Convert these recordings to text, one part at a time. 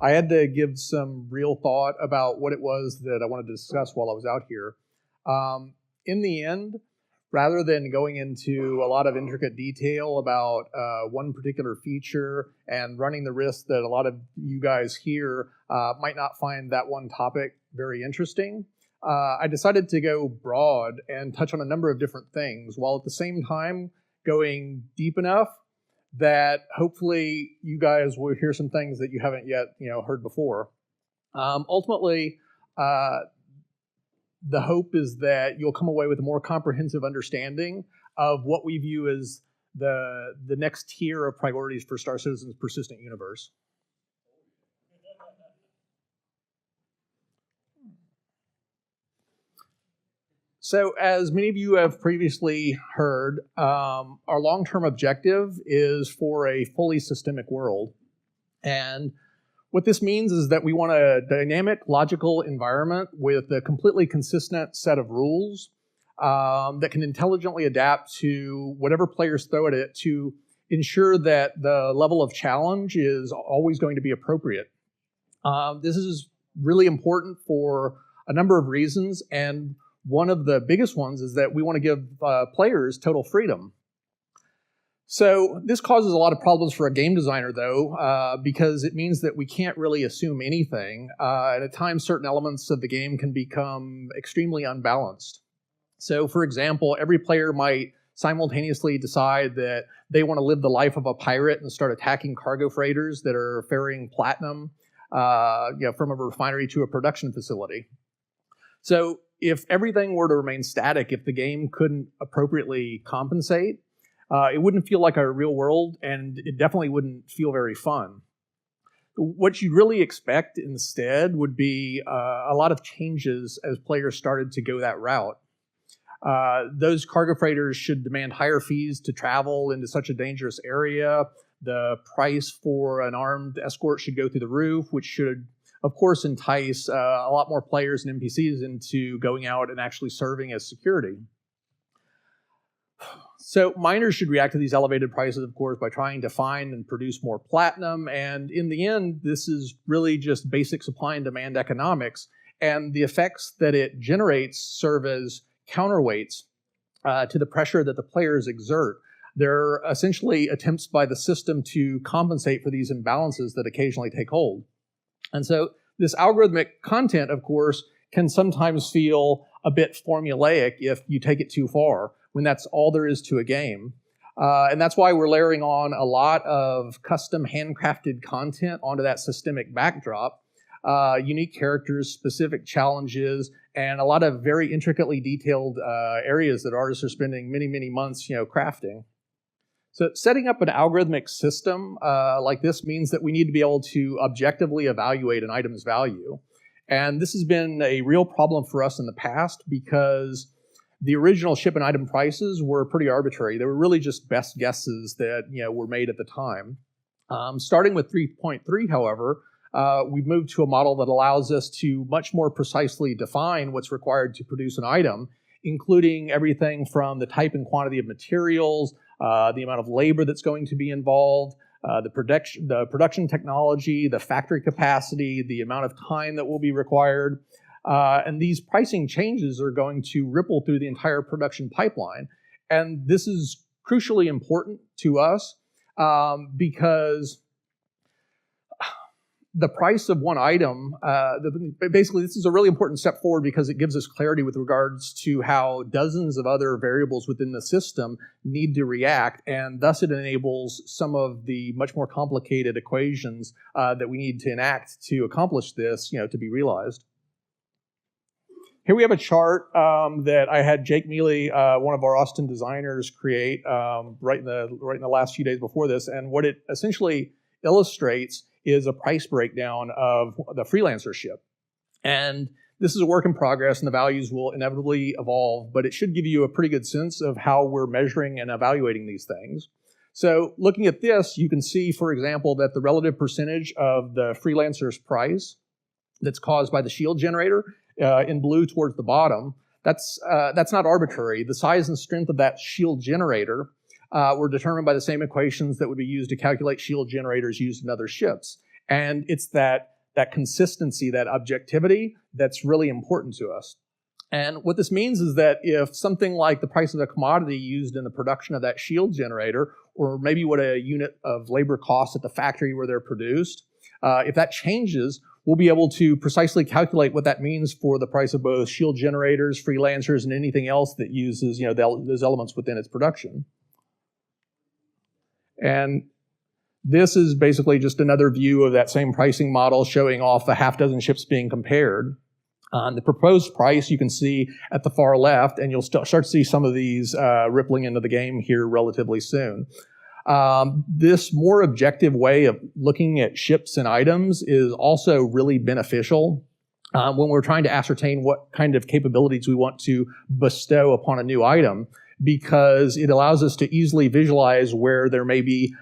I had to give some real thought about what it was that I wanted to discuss while I was out here. In the end, rather than going into a lot of intricate detail about one particular feature and running the risk that a lot of you guys here might not find that one topic very interesting, I decided to go broad and touch on a number of different things, while at the same time going deep enough that hopefully you guys will hear some things that you haven't yet heard before. Ultimately, the hope is that you'll come away with a more comprehensive understanding of what we view as the next tier of priorities for Star Citizen's persistent universe. So as many of you have previously heard, our long-term objective is for a fully systemic world. And what this means is that we want a dynamic, logical environment with a completely consistent set of rules that can intelligently adapt to whatever players throw at it to ensure that the level of challenge is always going to be appropriate. This is really important for a number of reasons, and one of the biggest ones is that we want to give players total freedom. So this causes a lot of problems for a game designer, though, because it means that we can't really assume anything, and at times certain elements of the game can become extremely unbalanced. So, for example, every player might simultaneously decide that they want to live the life of a pirate and start attacking cargo freighters that are ferrying platinum from a refinery to a production facility. So if everything were to remain static, if the game couldn't appropriately compensate, it wouldn't feel like a real world, and it definitely wouldn't feel very fun. What you'd really expect instead would be a lot of changes as players started to go that route. Those cargo freighters should demand higher fees to travel into such a dangerous area. The price for an armed escort should go through the roof, which should, of course, entice a lot more players and NPCs into going out and actually serving as security. So miners should react to these elevated prices, of course, by trying to find and produce more platinum. And in the end, this is really just basic supply and demand economics. And the effects that it generates serve as counterweights to the pressure that the players exert. They're essentially attempts by the system to compensate for these imbalances that occasionally take hold. And so this algorithmic content, of course, can sometimes feel a bit formulaic if you take it too far, when that's all there is to a game. And that's why we're layering on a lot of custom handcrafted content onto that systemic backdrop, unique characters, specific challenges, and a lot of very intricately detailed areas that artists are spending many, many months crafting. So setting up an algorithmic system like this means that we need to be able to objectively evaluate an item's value. And this has been a real problem for us in the past because the original ship and item prices were pretty arbitrary. They were really just best guesses that were made at the time. Starting with 3.3, however, we've moved to a model that allows us to much more precisely define what's required to produce an item, including everything from the type and quantity of materials, the amount of labor that's going to be involved, the production technology, the factory capacity, the amount of time that will be required. And these pricing changes are going to ripple through the entire production pipeline. And this is crucially important to us because the price of one item, basically this is a really important step forward because it gives us clarity with regards to how dozens of other variables within the system need to react, and thus it enables some of the much more complicated equations that we need to enact to accomplish this, to be realized. Here we have a chart that I had Jake Mealy, one of our Austin designers, create right in the last few days before this, and what it essentially illustrates is a price breakdown of the freelancer ship. And this is a work in progress, and the values will inevitably evolve, but it should give you a pretty good sense of how we're measuring and evaluating these things. So looking at this, you can see, for example, that the relative percentage of the freelancer's price that's caused by the shield generator in blue towards the bottom, that's not arbitrary. The size and strength of that shield generator were determined by the same equations that would be used to calculate shield generators used in other ships. And it's that consistency, that objectivity that's really important to us. And what this means is that if something like the price of a commodity used in the production of that shield generator, or maybe what a unit of labor costs at the factory where they're produced, if that changes, we'll be able to precisely calculate what that means for the price of both shield generators, freelancers, and anything else that uses those elements within its production. And this is basically just another view of that same pricing model showing off a half dozen ships being compared. The proposed price you can see at the far left, and you'll start to see some of these rippling into the game here relatively soon. This more objective way of looking at ships and items is also really beneficial when we're trying to ascertain what kind of capabilities we want to bestow upon a new item, because it allows us to easily visualize where there may be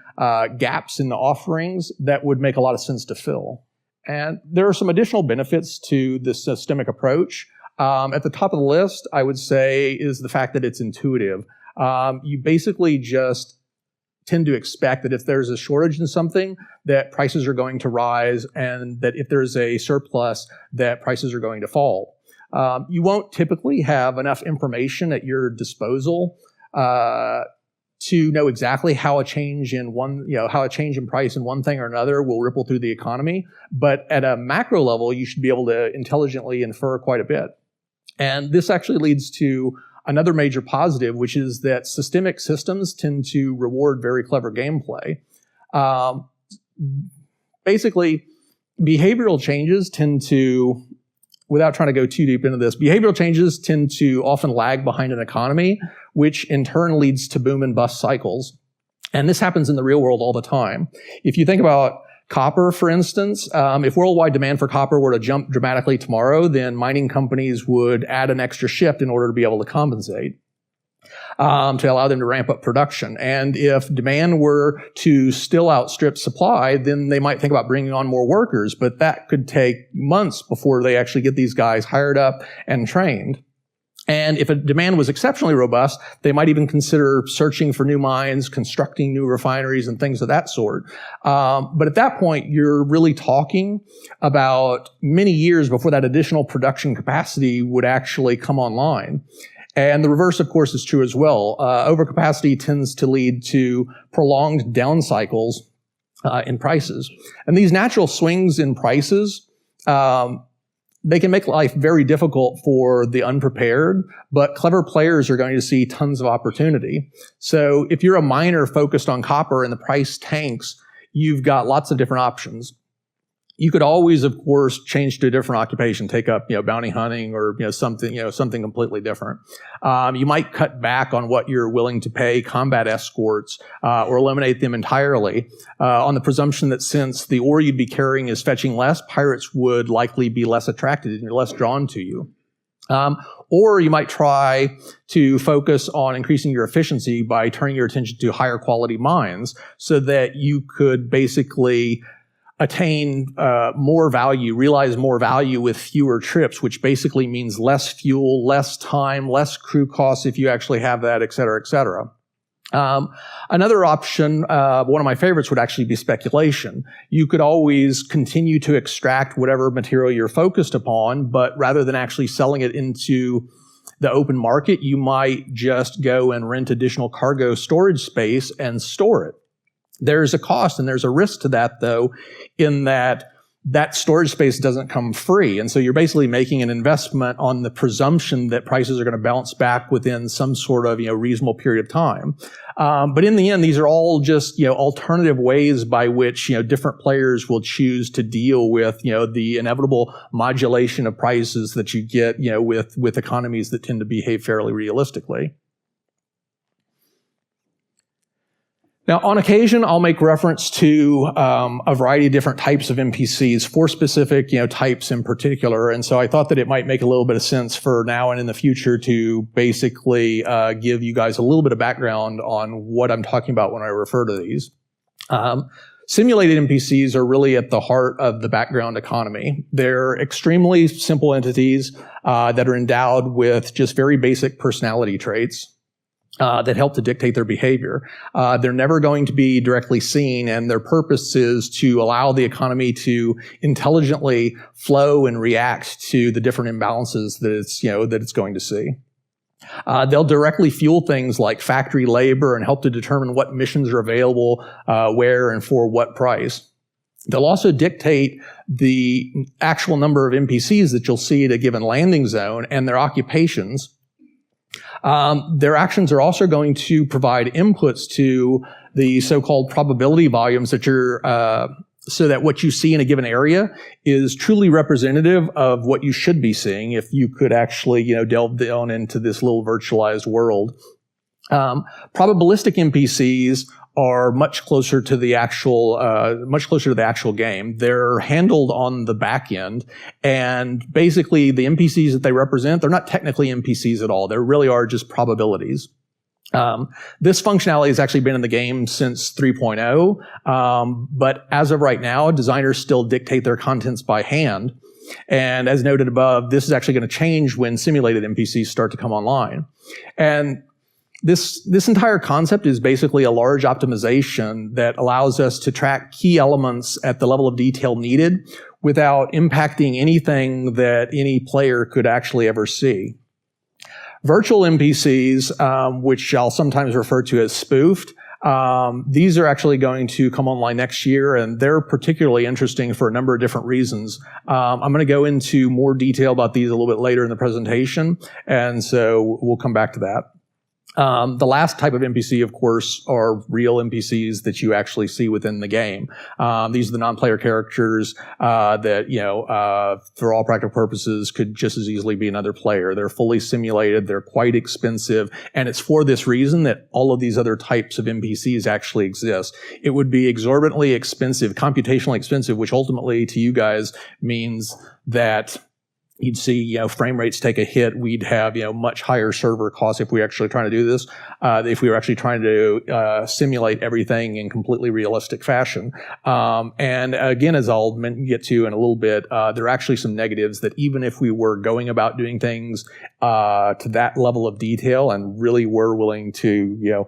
gaps in the offerings that would make a lot of sense to fill. And there are some additional benefits to this systemic approach. At the top of the list, I would say, is the fact that it's intuitive. You basically just tend to expect that if there's a shortage in something, that prices are going to rise, and that if there's a surplus, that prices are going to fall. You won't typically have enough information at your disposal to know exactly how a change in price in one thing or another will ripple through the economy. But at a macro level, you should be able to intelligently infer quite a bit. And this actually leads to another major positive, which is that systemic systems tend to reward very clever gameplay. Basically, behavioral changes tend to, without trying to go too deep into this, behavioral changes tend to often lag behind an economy, which in turn leads to boom and bust cycles. And this happens in the real world all the time. If you think about copper, for instance, if worldwide demand for copper were to jump dramatically tomorrow, then mining companies would add an extra shift in order to be able to compensate, to allow them to ramp up production. And if demand were to still outstrip supply, then they might think about bringing on more workers, but that could take months before they actually get these guys hired up and trained. And if a demand was exceptionally robust, they might even consider searching for new mines, constructing new refineries, and things of that sort. But at that point, you're really talking about many years before that additional production capacity would actually come online. And the reverse, of course, is true as well. Overcapacity tends to lead to prolonged down cycles in prices. And these natural swings in prices, they can make life very difficult for the unprepared, but clever players are going to see tons of opportunity. So if you're a miner focused on copper and the price tanks, you've got lots of different options. You could always, of course, change to a different occupation, take up, bounty hunting or, something completely different. You might cut back on what you're willing to pay combat escorts, or eliminate them entirely, on the presumption that since the ore you'd be carrying is fetching less, pirates would likely be less attracted and less drawn to you. Or you might try to focus on increasing your efficiency by turning your attention to higher quality mines so that you could basically attain more value, realize more value with fewer trips, which basically means less fuel, less time, less crew costs if you actually have that, et cetera, et cetera. Another option, one of my favorites, would actually be speculation. You could always continue to extract whatever material you're focused upon, but rather than actually selling it into the open market, you might just go and rent additional cargo storage space and store it. There's a cost and there's a risk to that, though, in that storage space doesn't come free. And so you're basically making an investment on the presumption that prices are going to bounce back within some sort of, reasonable period of time. But in the end, these are all just, alternative ways by which, different players will choose to deal with, the inevitable modulation of prices that you get, with economies that tend to behave fairly realistically. Now, on occasion, I'll make reference to a variety of different types of NPCs, for specific, types in particular. And so I thought that it might make a little bit of sense for now and in the future to basically give you guys a little bit of background on what I'm talking about when I refer to these. Simulated NPCs are really at the heart of the background economy. They're extremely simple entities that are endowed with just very basic personality traits. that help to dictate their behavior. They're never going to be directly seen, and their purpose is to allow the economy to intelligently flow and react to the different imbalances that it's going to see. They'll directly fuel things like factory labor and help to determine what missions are available, where and for what price. They'll also dictate the actual number of NPCs that you'll see at a given landing zone and their occupations. Their actions are also going to provide inputs to the so-called probability volumes that so that what you see in a given area is truly representative of what you should be seeing if you could actually, delve down into this little virtualized world. Probabilistic NPCs are much closer to the actual game. They're handled on the back end, and basically the NPCs that they represent, they're not technically NPCs at all. They really are just probabilities. This functionality has actually been in the game since 3.0, but as of right now, designers still dictate their contents by hand. And as noted above, this is actually going to change when simulated NPCs start to come online. And this entire concept is basically a large optimization that allows us to track key elements at the level of detail needed without impacting anything that any player could actually ever see. Virtual NPCs, which I'll sometimes refer to as spoofed, these are actually going to come online next year, and they're particularly interesting for a number of different reasons. I'm going to go into more detail about these a little bit later in the presentation, and so we'll come back to that. The last type of NPC, of course, are real NPCs that you actually see within the game. These are the non-player characters that, for all practical purposes, could just as easily be another player. They're fully simulated, they're quite expensive, and it's for this reason that all of these other types of NPCs actually exist. It would be exorbitantly expensive, computationally expensive, which ultimately to you guys means that you'd see, frame rates take a hit. We'd have, much higher server costs if we were actually trying to do this. If we were actually trying to simulate everything in completely realistic fashion. And again, as I'll get to in a little bit, there are actually some negatives that even if we were going about doing things to that level of detail and really were willing to,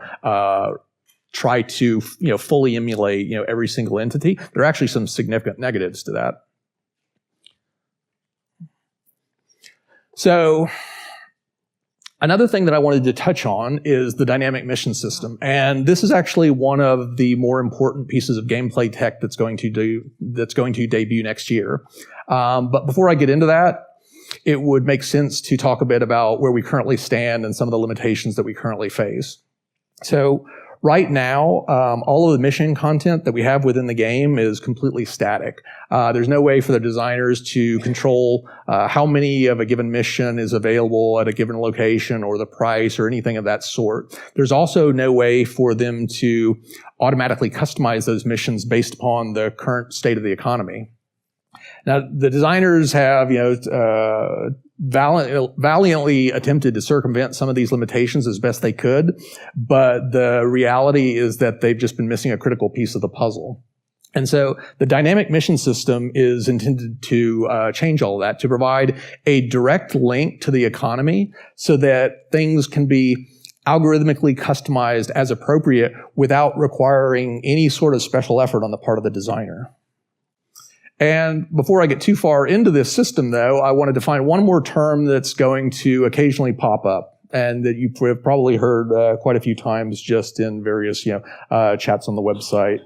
try to, fully emulate, every single entity, there are actually some significant negatives to that. So another thing that I wanted to touch on is the dynamic mission system. And this is actually one of the more important pieces of gameplay tech that's going to debut next year. But before I get into that, it would make sense to talk a bit about where we currently stand and some of the limitations that we currently face. So right now, all of the mission content that we have within the game is completely static. There's no way for the designers to control how many of a given mission is available at a given location or the price or anything of that sort. There's also no way for them to automatically customize those missions based upon the current state of the economy. Now, the designers have, valiantly attempted to circumvent some of these limitations as best they could, but the reality is that they've just been missing a critical piece of the puzzle. And so the dynamic mission system is intended to change all of that, to provide a direct link to the economy so that things can be algorithmically customized as appropriate without requiring any sort of special effort on the part of the designer. And before I get too far into this system, though, I want to define one more term that's going to occasionally pop up and that you have probably heard quite a few times just in various chats on the website.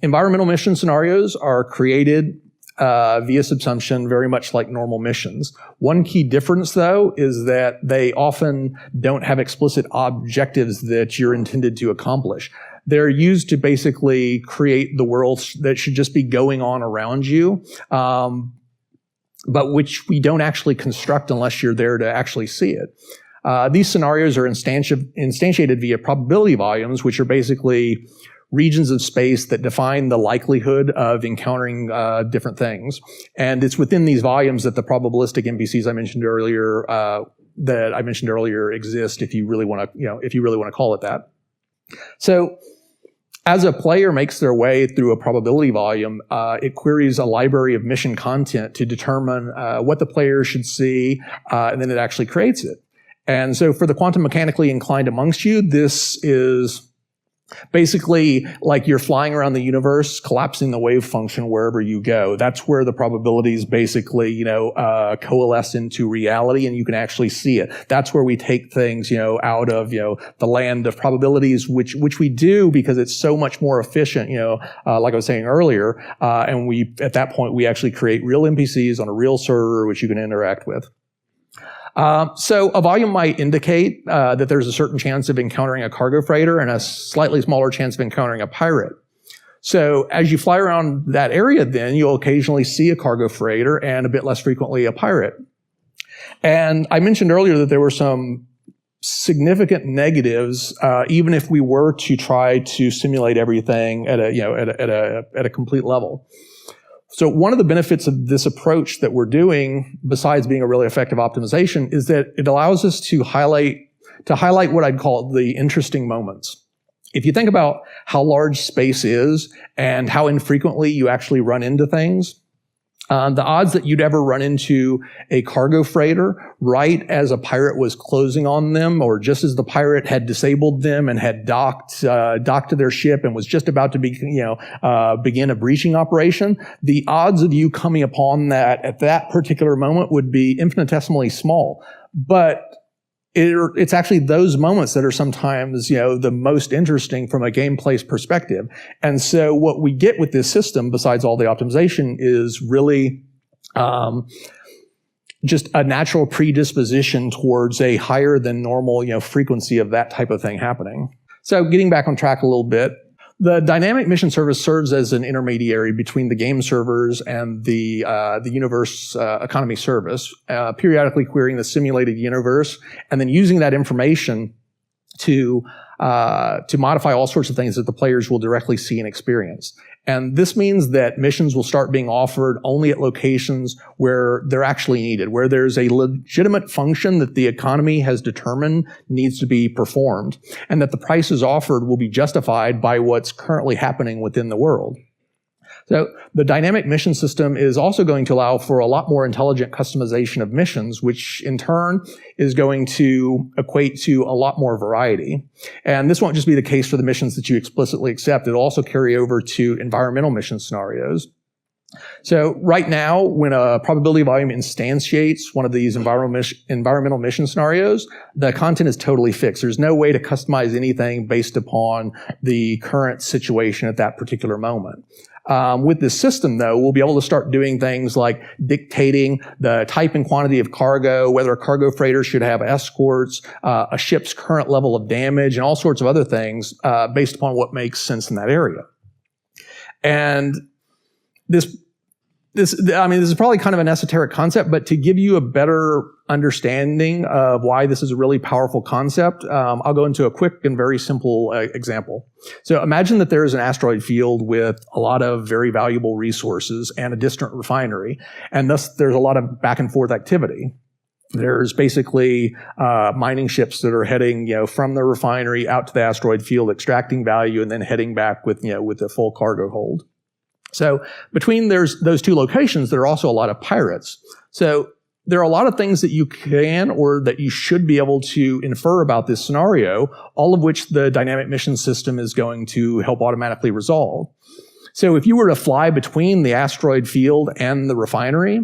Environmental mission scenarios are created via subsumption, very much like normal missions. One key difference, though, is that they often don't have explicit objectives that you're intended to accomplish. They're used to basically create the world that should just be going on around you, but which we don't actually construct unless you're there to actually see it. These scenarios are instantiated via probability volumes, which are basically regions of space that define the likelihood of encountering different things. And it's within these volumes that the probabilistic NPCs I mentioned earlier exist, if you really want to call it that. So as a player makes their way through a probability volume, it queries a library of mission content to determine what the player should see, and then it actually creates it. And so for the quantum mechanically inclined amongst you, this is basically like you're flying around the universe, collapsing the wave function wherever you go. That's where the probabilities basically, coalesce into reality, and you can actually see it. That's where we take things, out of, the land of probabilities, which we do because it's so much more efficient, like I was saying earlier. And at that point, we actually create real NPCs on a real server, which you can interact with. So a volume might indicate that there's a certain chance of encountering a cargo freighter and a slightly smaller chance of encountering a pirate. So as you fly around that area, then you'll occasionally see a cargo freighter and a bit less frequently a pirate. And I mentioned earlier that there were some significant negatives, even if we were to try to simulate everything at a complete level. So one of the benefits of this approach that we're doing, besides being a really effective optimization, is that it allows us to highlight what I'd call the interesting moments. If you think about how large space is and how infrequently you actually run into things, the odds that you'd ever run into a cargo freighter right as a pirate was closing on them, or just as the pirate had disabled them and had docked to their ship and was just about to begin a breaching operation, the odds of you coming upon that at that particular moment would be infinitesimally small. But it's actually those moments that are sometimes, the most interesting from a gameplay perspective. And so what we get with this system, besides all the optimization, is really just a natural predisposition towards a higher than normal, frequency of that type of thing happening. So getting back on track a little bit, the dynamic mission service serves as an intermediary between the game servers and the universe economy service, periodically querying the simulated universe and then using that information to modify all sorts of things that the players will directly see and experience. And this means that missions will start being offered only at locations where they're actually needed, where there's a legitimate function that the economy has determined needs to be performed, and that the prices offered will be justified by what's currently happening within the world. So the dynamic mission system is also going to allow for a lot more intelligent customization of missions, which in turn is going to equate to a lot more variety. And this won't just be the case for the missions that you explicitly accept. It'll also carry over to environmental mission scenarios. So right now, when a probability volume instantiates one of these environmental mission scenarios, the content is totally fixed. There's no way to customize anything based upon the current situation at that particular moment. With this system, though, we'll be able to start doing things like dictating the type and quantity of cargo, whether a cargo freighter should have escorts, a ship's current level of damage, and all sorts of other things based upon what makes sense in that area. And this is probably kind of an esoteric concept, but to give you a better understanding of why this is a really powerful concept, I'll go into a quick and very simple example. So imagine that there is an asteroid field with a lot of very valuable resources and a distant refinery, and thus there's a lot of back and forth activity. There's basically mining ships that are heading, from the refinery out to the asteroid field, extracting value, and then heading back with a full cargo hold. So between those two locations, there are also a lot of pirates. So there are a lot of things that you can or that you should be able to infer about this scenario, all of which the dynamic mission system is going to help automatically resolve. So if you were to fly between the asteroid field and the refinery,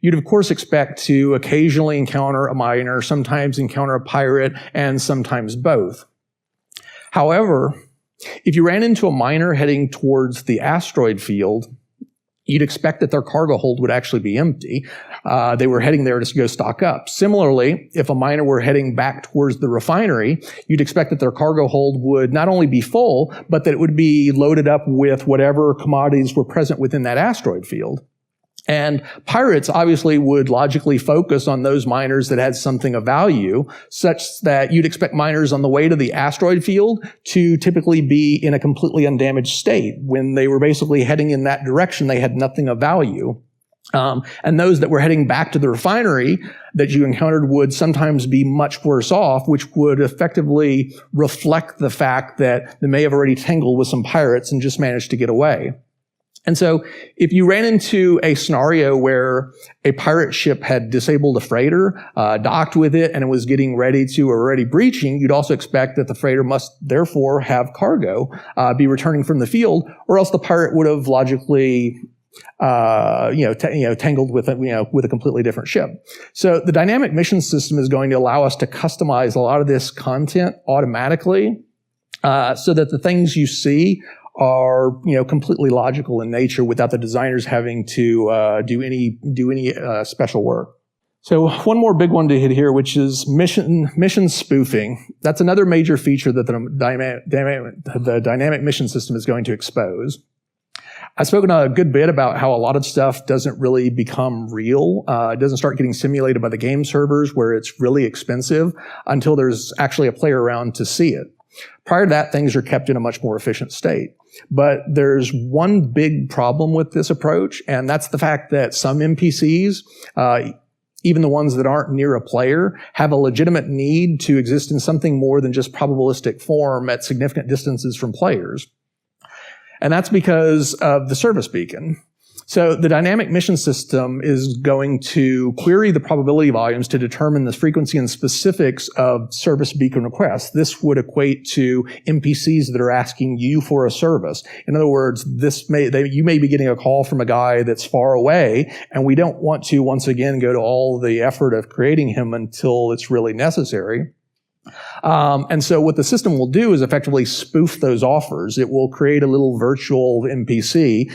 you'd of course expect to occasionally encounter a miner, sometimes encounter a pirate, and sometimes both. However, if you ran into a miner heading towards the asteroid field, you'd expect that their cargo hold would actually be empty. They were heading there to go stock up. Similarly, if a miner were heading back towards the refinery, you'd expect that their cargo hold would not only be full, but that it would be loaded up with whatever commodities were present within that asteroid field. And pirates obviously would logically focus on those miners that had something of value, such that you'd expect miners on the way to the asteroid field to typically be in a completely undamaged state. When they were basically heading in that direction, they had nothing of value. And those that were heading back to the refinery that you encountered would sometimes be much worse off, which would effectively reflect the fact that they may have already tangled with some pirates and just managed to get away. And so if you ran into a scenario where a pirate ship had disabled a freighter, docked with it, and it was getting ready to or already breaching, you'd also expect that the freighter must therefore have cargo, be returning from the field, or else the pirate would have logically tangled with a completely different ship. So the dynamic mission system is going to allow us to customize a lot of this content automatically, so that the things you see are completely logical in nature without the designers having to do any special work. So one more big one to hit here, which is mission spoofing. That's another major feature that the dynamic mission system is going to expose. I've spoken a good bit about how a lot of stuff doesn't really become real. It doesn't start getting simulated by the game servers where it's really expensive until there's actually a player around to see it. Prior to that, things are kept in a much more efficient state. But there's one big problem with this approach, and that's the fact that some NPCs, even the ones that aren't near a player, have a legitimate need to exist in something more than just probabilistic form at significant distances from players. And that's because of the service beacon. So the dynamic mission system is going to query the probability volumes to determine the frequency and specifics of service beacon requests. This would equate to NPCs that are asking you for a service. In other words, you may be getting a call from a guy that's far away, and we don't want to, once again, go to all the effort of creating him until it's really necessary. And so what the system will do is effectively spoof those offers. It will create a little virtual NPC.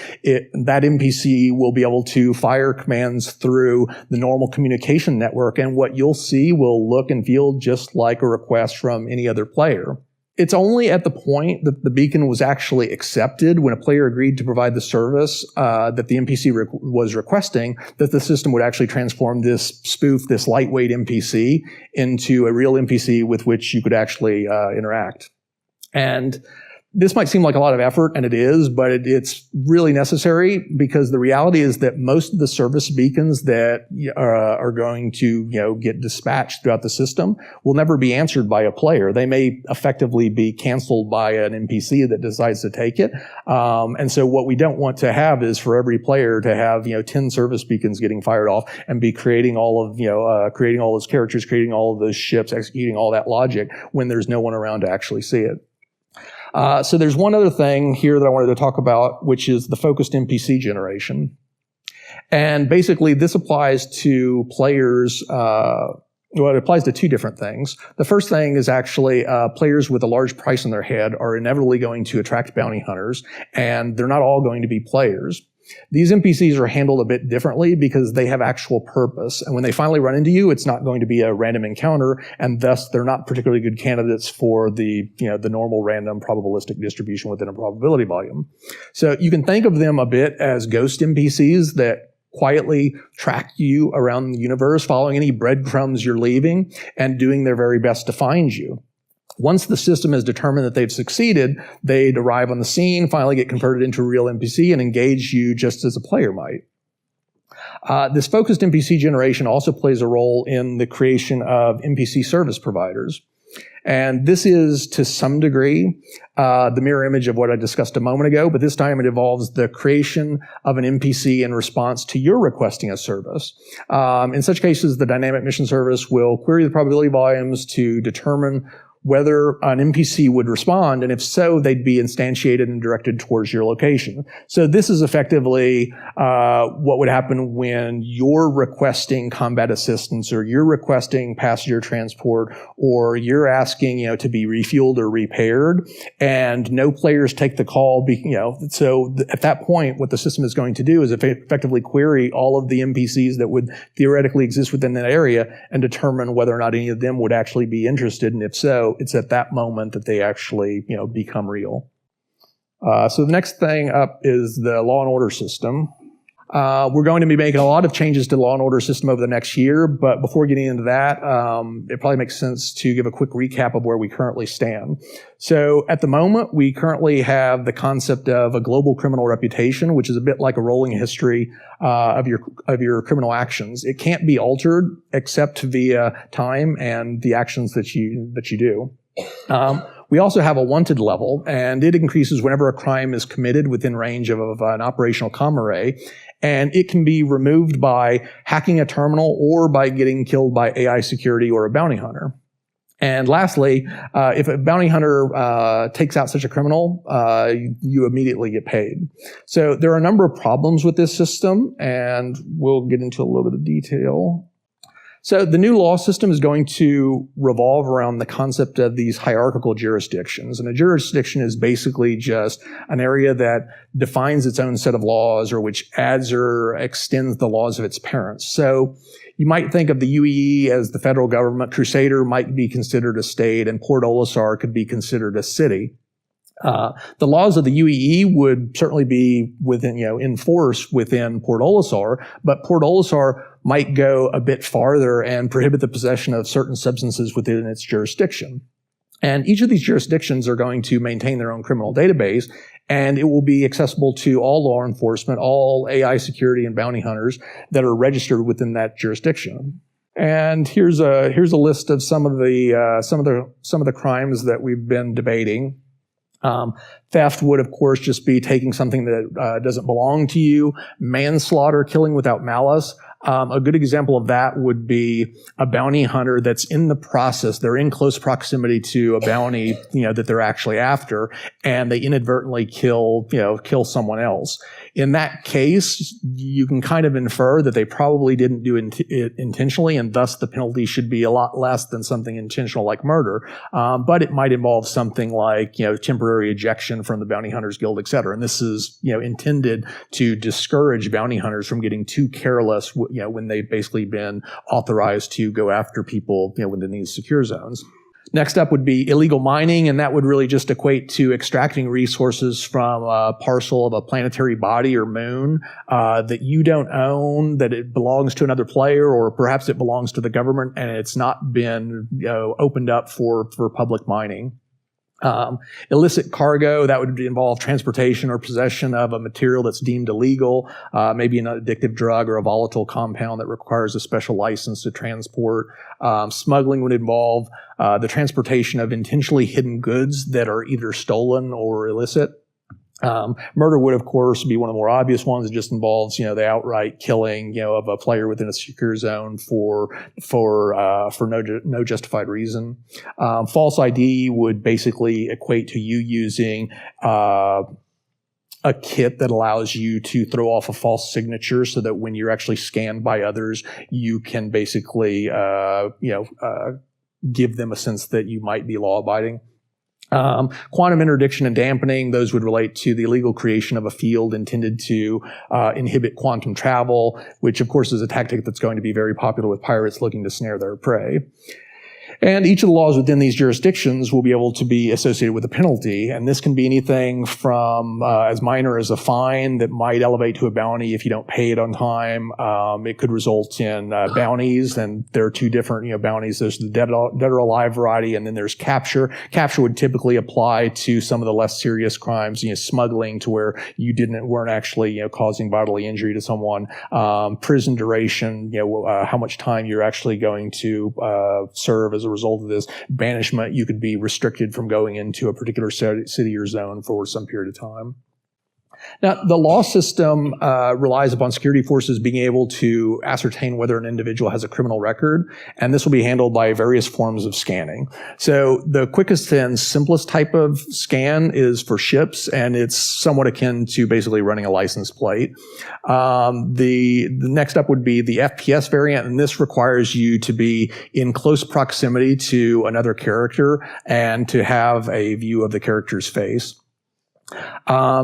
That NPC will be able to fire commands through the normal communication network, and what you'll see will look and feel just like a request from any other player. It's only at the point that the beacon was actually accepted, when a player agreed to provide the service that the NPC was requesting, that the system would actually transform this lightweight NPC into a real NPC with which you could actually interact. And this might seem like a lot of effort, and it is, but it's really necessary, because the reality is that most of the service beacons that are going to get dispatched throughout the system will never be answered by a player. They may effectively be canceled by an NPC that decides to take it. And so what we don't want to have is for every player to have 10 service beacons getting fired off and be creating all of creating all those characters, creating all of those ships, executing all that logic when there's no one around to actually see it. So there's one other thing here that I wanted to talk about, which is the focused NPC generation. And basically this applies to players, it applies to two different things. The first thing is actually players with a large price on their head are inevitably going to attract bounty hunters, and they're not all going to be players. These NPCs are handled a bit differently because they have actual purpose. And when they finally run into you, it's not going to be a random encounter, and thus they're not particularly good candidates for the normal random probabilistic distribution within a probability volume. So you can think of them a bit as ghost NPCs that quietly track you around the universe, following any breadcrumbs you're leaving and doing their very best to find you. Once the system has determined that they've succeeded, they'd arrive on the scene, finally get converted into a real NPC, and engage you just as a player might. This focused NPC generation also plays a role in the creation of NPC service providers. And this is, to some degree, the mirror image of what I discussed a moment ago, but this time it involves the creation of an NPC in response to your requesting a service. In such cases, the dynamic mission service will query the probability volumes to determine whether an NPC would respond, and if so, they'd be instantiated and directed towards your location. So this is effectively what would happen when you're requesting combat assistance, or you're requesting passenger transport, or you're asking to be refueled or repaired, and no players take the call. So at that point, what the system is going to do is effectively query all of the NPCs that would theoretically exist within that area and determine whether or not any of them would actually be interested, and if so, it's at that moment that they actually, become real. So the next thing up is the law and order system. We're going to be making a lot of changes to the law and order system over the next year, but before getting into that, it probably makes sense to give a quick recap of where we currently stand. So at the moment, we currently have the concept of a global criminal reputation, which is a bit like a rolling history of your criminal actions. It can't be altered except via time and the actions that you do. We also have a wanted level, and it increases whenever a crime is committed within range of an operational comm array. And it can be removed by hacking a terminal or by getting killed by AI security or a bounty hunter. And lastly, if a bounty hunter takes out such a criminal, you immediately get paid. So there are a number of problems with this system, and we'll get into a little bit of detail. So the new law system is going to revolve around the concept of these hierarchical jurisdictions. And a jurisdiction is basically just an area that defines its own set of laws or which adds or extends the laws of its parents. So you might think of the UEE as the federal government. Crusader might be considered a state, and Port Olisar could be considered a city. The laws of the UEE would certainly be in force within Port Olisar, but Port Olisar might go a bit farther and prohibit the possession of certain substances within its jurisdiction. And each of these jurisdictions are going to maintain their own criminal database, and it will be accessible to all law enforcement, all AI security and bounty hunters that are registered within that jurisdiction. And here's a list of some of the crimes that we've been debating. Theft would, of course, just be taking something that doesn't belong to you. Manslaughter, killing without malice. A good example of that would be a bounty hunter that's in the process. They're in close proximity to a bounty, that they're actually after, and they inadvertently kill someone else. In that case, you can kind of infer that they probably didn't do it intentionally, and thus the penalty should be a lot less than something intentional like murder. But it might involve something like, temporary ejection from the Bounty Hunters Guild, et cetera. And this is, intended to discourage bounty hunters from getting too careless, when they've basically been authorized to go after people, within these secure zones. Next up would be illegal mining, and that would really just equate to extracting resources from a parcel of a planetary body or moon that you don't own, that it belongs to another player, or perhaps it belongs to the government and it's not been opened up for public mining. Illicit cargo, that would involve transportation or possession of a material that's deemed illegal, maybe an addictive drug or a volatile compound that requires a special license to transport. Smuggling would involve the transportation of intentionally hidden goods that are either stolen or illicit. Murder would, of course, be one of the more obvious ones. It just involves, the outright killing, of a player within a secure zone for no justified reason. False ID would basically equate to you using a kit that allows you to throw off a false signature so that when you're actually scanned by others, you can basically, give them a sense that you might be law-abiding. Quantum interdiction and dampening, those would relate to the illegal creation of a field intended to inhibit quantum travel, which of course is a tactic that's going to be very popular with pirates looking to snare their prey. And each of the laws within these jurisdictions will be able to be associated with a penalty. And this can be anything from as minor as a fine that might elevate to a bounty if you don't pay it on time. It could result in bounties, and there are two different bounties. There's the dead or alive variety, and then there's capture. Capture would typically apply to some of the less serious crimes, smuggling, to where you weren't actually causing bodily injury to someone. Prison duration, how much time you're actually going to serve as a result of this. Banishment, you could be restricted from going into a particular city or zone for some period of time. Now, the law system relies upon security forces being able to ascertain whether an individual has a criminal record, and this will be handled by various forms of scanning. So the quickest and simplest type of scan is for ships, and it's somewhat akin to basically running a license plate. The next up would be the FPS variant, and this requires you to be in close proximity to another character and to have a view of the character's face.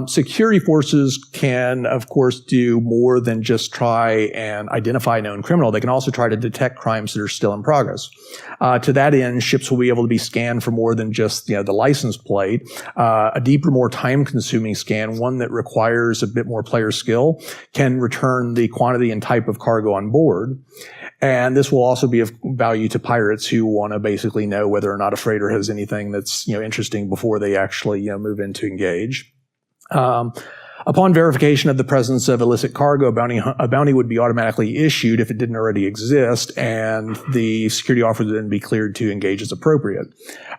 Security forces can, of course, do more than just try and identify a known criminal. They can also try to detect crimes that are still in progress. To that end, ships will be able to be scanned for more than just, the license plate. A deeper, more time-consuming scan, one that requires a bit more player skill, can return the quantity and type of cargo on board. And this will also be of value to pirates who want to basically know whether or not a freighter has anything that's, interesting before they actually, move in to engage. Upon verification of the presence of illicit cargo, a bounty would be automatically issued if it didn't already exist, and the security officer would then be cleared to engage as appropriate.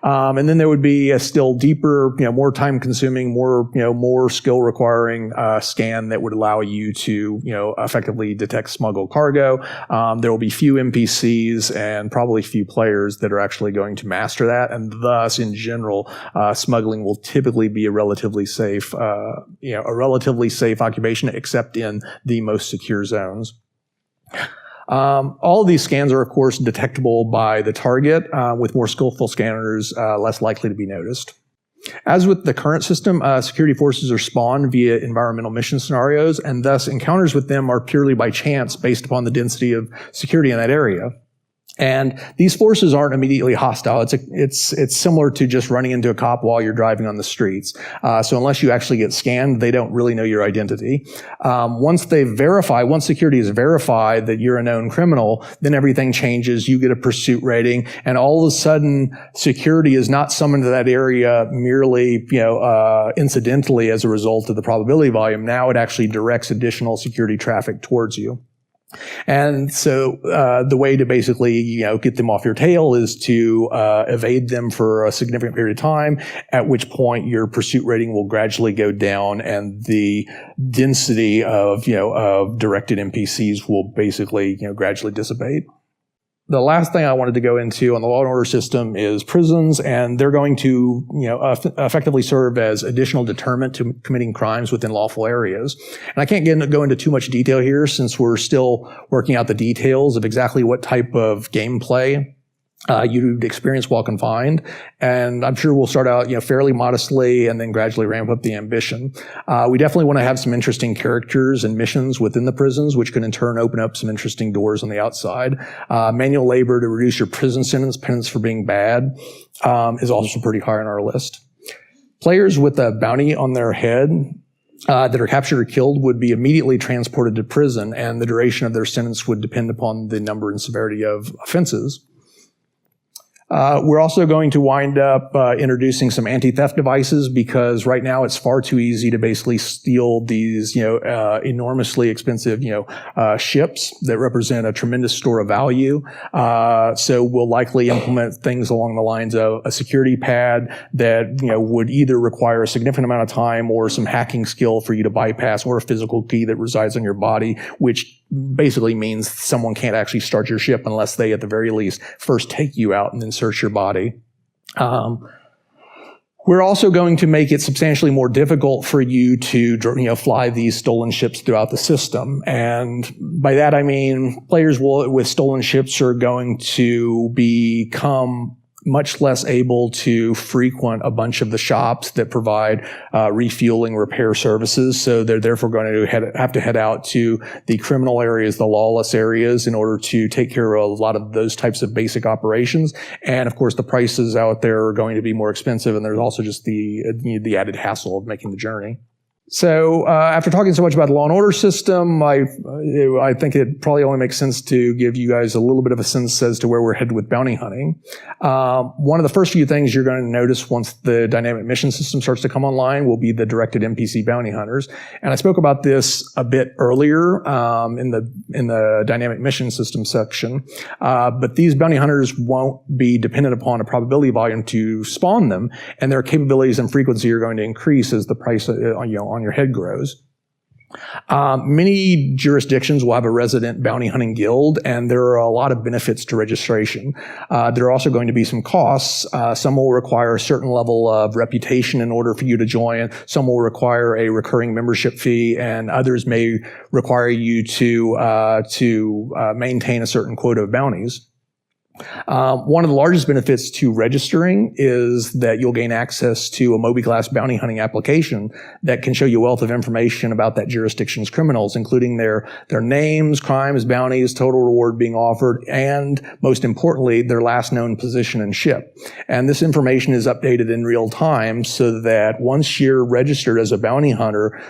And then there would be a still deeper, more time-consuming, more skill-requiring scan that would allow you to, effectively detect smuggled cargo. There will be few NPCs and probably few players that are actually going to master that, and thus, in general, smuggling will typically be a relatively safe occupation, except in the most secure zones. All of these scans are, of course, detectable by the target, with more skillful scanners less likely to be noticed. As with the current system, security forces are spawned via environmental mission scenarios, and thus encounters with them are purely by chance based upon the density of security in that area. And these forces aren't immediately hostile. It's similar to just running into a cop while you're driving on the streets. So unless you actually get scanned, they don't really know your identity. Once security has verified that you're a known criminal, then everything changes. You get a pursuit rating, and all of a sudden, security is not summoned to that area merely, incidentally as a result of the probability volume. Now it actually directs additional security traffic towards you. And so the way to basically, get them off your tail is to evade them for a significant period of time, at which point your pursuit rating will gradually go down and the density of directed NPCs will basically, gradually dissipate. The last thing I wanted to go into on the law and order system is prisons, and they're going to, effectively serve as additional deterrent to committing crimes within lawful areas. And I can't go into too much detail here since we're still working out the details of exactly what type of gameplay you'd experience while confined. And I'm sure we'll start out, fairly modestly and then gradually ramp up the ambition. We definitely want to have some interesting characters and missions within the prisons, which can in turn open up some interesting doors on the outside. Manual labor to reduce your prison sentence, penance for being bad, is also pretty high on our list. Players with a bounty on their head that are captured or killed would be immediately transported to prison, and the duration of their sentence would depend upon the number and severity of offenses. We're also going to wind up introducing some anti-theft devices, because right now it's far too easy to basically steal these, enormously expensive, ships that represent a tremendous store of value. So we'll likely implement things along the lines of a security pad that, would either require a significant amount of time or some hacking skill for you to bypass, or a physical key that resides on your body, which basically means someone can't actually start your ship unless they, at the very least, first take you out and then search your body. We're also going to make it substantially more difficult for you to, fly these stolen ships throughout the system. And by that I mean players with stolen ships are going to become much less able to frequent a bunch of the shops that provide refueling repair services. So they're therefore going to have to head out to the criminal areas, the lawless areas, in order to take care of a lot of those types of basic operations. And of course, the prices out there are going to be more expensive, and there's also just the added hassle of making the journey. So after talking so much about the law and order system, I think it probably only makes sense to give you guys a little bit of a sense as to where we're headed with bounty hunting. One of the first few things you're going to notice once the dynamic mission system starts to come online will be the directed NPC bounty hunters. And I spoke about this a bit earlier in the dynamic mission system section. But these bounty hunters won't be dependent upon a probability volume to spawn them, and their capabilities and frequency are going to increase as the price on your head grows. Many jurisdictions will have a resident bounty hunting guild, and there are a lot of benefits to registration. There are also going to be some costs. Some will require a certain level of reputation in order for you to join. Some will require a recurring membership fee, and others may require you to maintain a certain quota of bounties. One of the largest benefits to registering is that you'll gain access to a Moby-class bounty hunting application that can show you a wealth of information about that jurisdiction's criminals, including their names, crimes, bounties, total reward being offered, and most importantly, their last known position and ship. And this information is updated in real time so that once you're registered as a bounty hunter,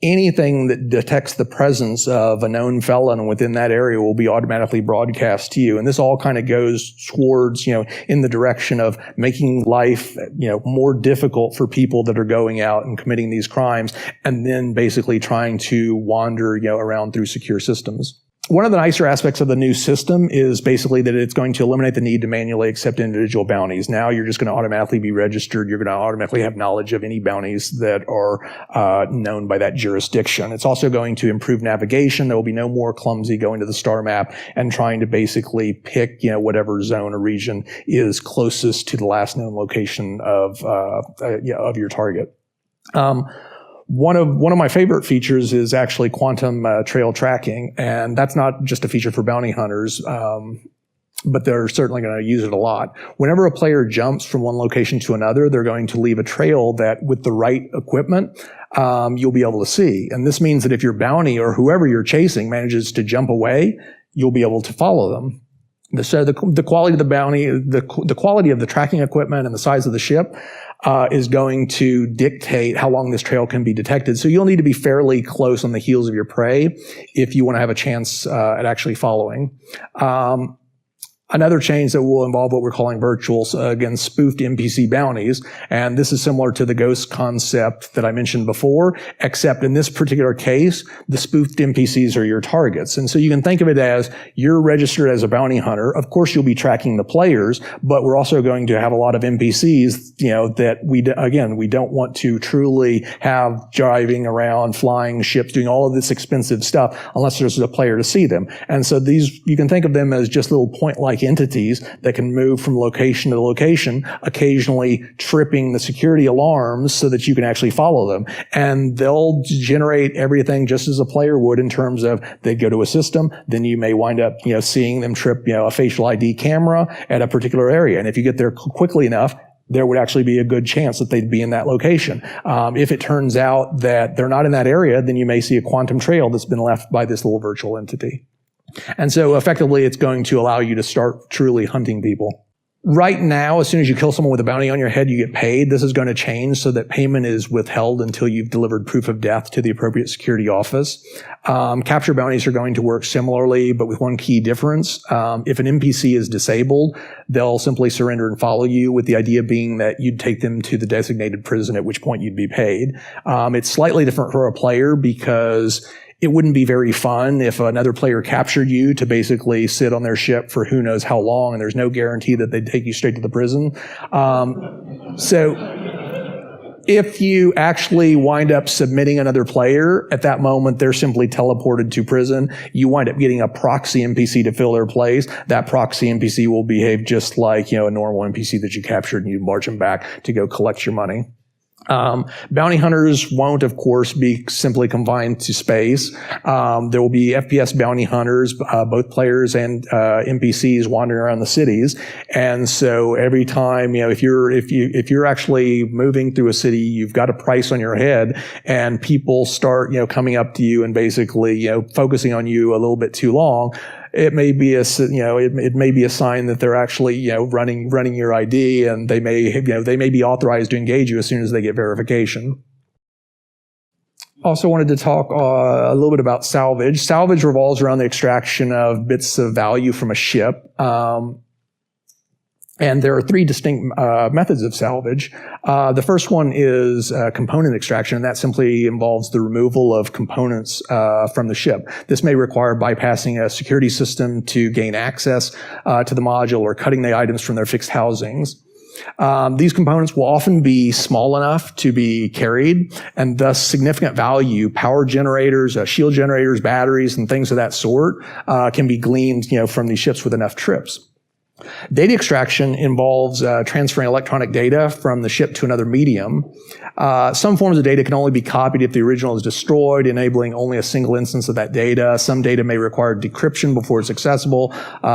anything that detects the presence of a known felon within that area will be automatically broadcast to you. And this all kind of goes towards, in the direction of making life, more difficult for people that are going out and committing these crimes, and then basically trying to wander, around through secure systems. One of the nicer aspects of the new system is basically that it's going to eliminate the need to manually accept individual bounties. Now you're just going to automatically be registered. You're going to automatically have knowledge of any bounties that are known by that jurisdiction. It's also going to improve navigation. There will be no more clumsy going to the star map and trying to basically pick, whatever zone or region is closest to the last known location of your target. One of my favorite features is actually quantum trail tracking, and that's not just a feature for bounty hunters, but they're certainly going to use it a lot. Whenever a player jumps from one location to another, they're going to leave a trail that, with the right equipment, you'll be able to see. And this means that if your bounty or whoever you're chasing manages to jump away, you'll be able to follow them. So the quality of the bounty, the quality of the tracking equipment and the size of the ship is going to dictate how long this trail can be detected. So you'll need to be fairly close on the heels of your prey if you want to have a chance at actually following. Another change that will involve what we're calling virtuals, again, spoofed NPC bounties. And this is similar to the ghost concept that I mentioned before, except in this particular case, the spoofed NPCs are your targets. And so you can think of it as you're registered as a bounty hunter. Of course, you'll be tracking the players, but we're also going to have a lot of NPCs, that we don't want to truly have driving around, flying ships, doing all of this expensive stuff unless there's a player to see them. And so you can think of them as just little point-like entities that can move from location to location, occasionally tripping the security alarms so that you can actually follow them. And they'll generate everything just as a player would, in terms of they go to a system, then you may wind up, seeing them trip, a facial ID camera at a particular area. And if you get there quickly enough, there would actually be a good chance that they'd be in that location. If it turns out that they're not in that area, then you may see a quantum trail that's been left by this little virtual entity. And so effectively, it's going to allow you to start truly hunting people. Right now, as soon as you kill someone with a bounty on your head, you get paid. This is going to change so that payment is withheld until you've delivered proof of death to the appropriate security office. Capture bounties are going to work similarly, but with one key difference. If an NPC is disabled, they'll simply surrender and follow you, with the idea being that you'd take them to the designated prison, at which point you'd be paid. It's slightly different for a player because it wouldn't be very fun if another player captured you to basically sit on their ship for who knows how long, and there's no guarantee that they'd take you straight to the prison. So if you actually wind up submitting another player, at that moment, they're simply teleported to prison. You wind up getting a proxy NPC to fill their place. That proxy NPC will behave just like, a normal NPC that you captured, and you march them back to go collect your money. Bounty hunters won't, of course, be simply confined to space. There will be FPS bounty hunters, both players and NPCs wandering around the cities. And so every time, if you're actually moving through a city, you've got a price on your head, and people start, coming up to you and basically, focusing on you a little bit too long. It may be a sign that they're actually, running your ID, and they may be authorized to engage you as soon as they get verification. Also wanted to talk a little bit about salvage. Salvage revolves around the extraction of bits of value from a ship. And there are three distinct methods of salvage. The first one is component extraction, and that simply involves the removal of components from the ship. This may require bypassing a security system to gain access to the module, or cutting the items from their fixed housings. These components will often be small enough to be carried, and thus significant value, power generators, shield generators, batteries, and things of that sort can be gleaned from these ships with enough trips. Data extraction involves transferring electronic data from the ship to another medium. Some forms of data can only be copied if the original is destroyed, enabling only a single instance of that data. Some data may require decryption before it's accessible.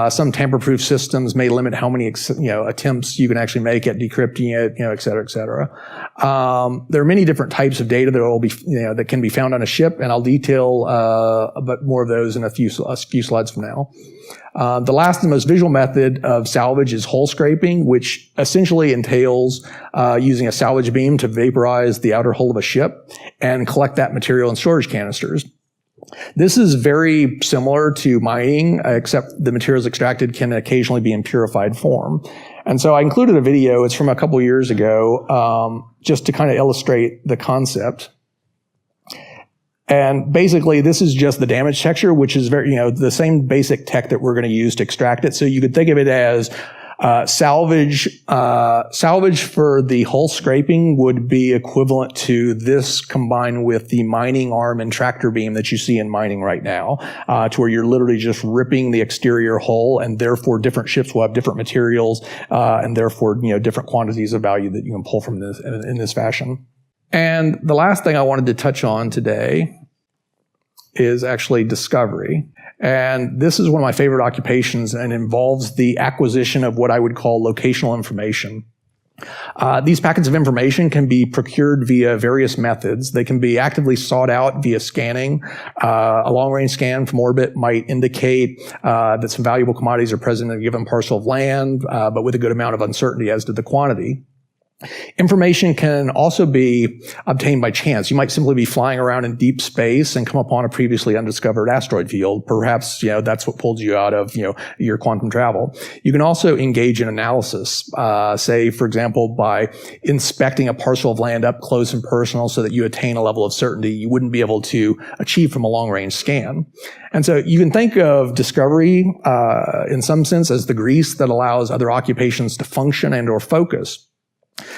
Some tamper-proof systems may limit how many attempts you can actually make at decrypting it, et cetera, et cetera. There are many different types of data that will be, that can be found on a ship, and I'll detail a bit more of those in a few slides from now. The last and most visual method of salvage is hull scraping, which essentially entails using a salvage beam to vaporize the outer hull of a ship and collect that material in storage canisters. This is very similar to mining, except the materials extracted can occasionally be in purified form. And so I included a video, it's from a couple years ago, just to kind of illustrate the concept. And basically, this is just the damage texture, which is very, the same basic tech that we're going to use to extract it. So you could think of it as salvage. Salvage for the hull scraping would be equivalent to this combined with the mining arm and tractor beam that you see in mining right now, to where you're literally just ripping the exterior hull, and therefore different ships will have different materials, and therefore, different quantities of value that you can pull from this in this fashion. And the last thing I wanted to touch on today is actually discovery. And this is one of my favorite occupations and involves the acquisition of what I would call locational information. These packets of information can be procured via various methods. They can be actively sought out via scanning. A long-range scan from orbit might indicate that some valuable commodities are present in a given parcel of land, but with a good amount of uncertainty as to the quantity. Information can also be obtained by chance. You might simply be flying around in deep space and come upon a previously undiscovered asteroid field. Perhaps, that's what pulled you out of, your quantum travel. You can also engage in analysis, say, for example, by inspecting a parcel of land up close and personal so that you attain a level of certainty you wouldn't be able to achieve from a long-range scan. And so you can think of discovery, in some sense, as the grease that allows other occupations to function and or focus.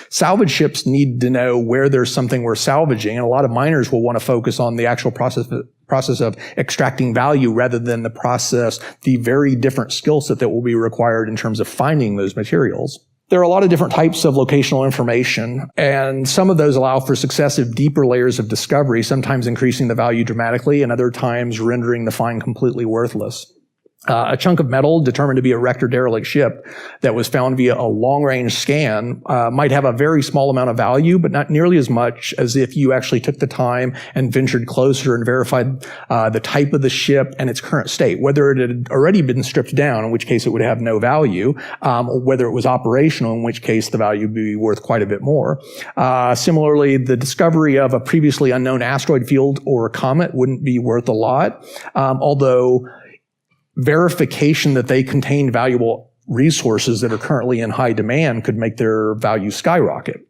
Salvage ships need to know where there's something worth salvaging, and a lot of miners will want to focus on the actual process of extracting value rather than the very different skill set that will be required in terms of finding those materials. There are a lot of different types of locational information, and some of those allow for successive deeper layers of discovery, sometimes increasing the value dramatically and other times rendering the find completely worthless. A chunk of metal determined to be a wrecked or derelict ship that was found via a long-range scan might have a very small amount of value, but not nearly as much as if you actually took the time and ventured closer and verified the type of the ship and its current state, whether it had already been stripped down, in which case it would have no value, or whether it was operational, in which case the value would be worth quite a bit more. Similarly, the discovery of a previously unknown asteroid field or a comet wouldn't be worth a lot, although verification that they contain valuable resources that are currently in high demand could make their value skyrocket.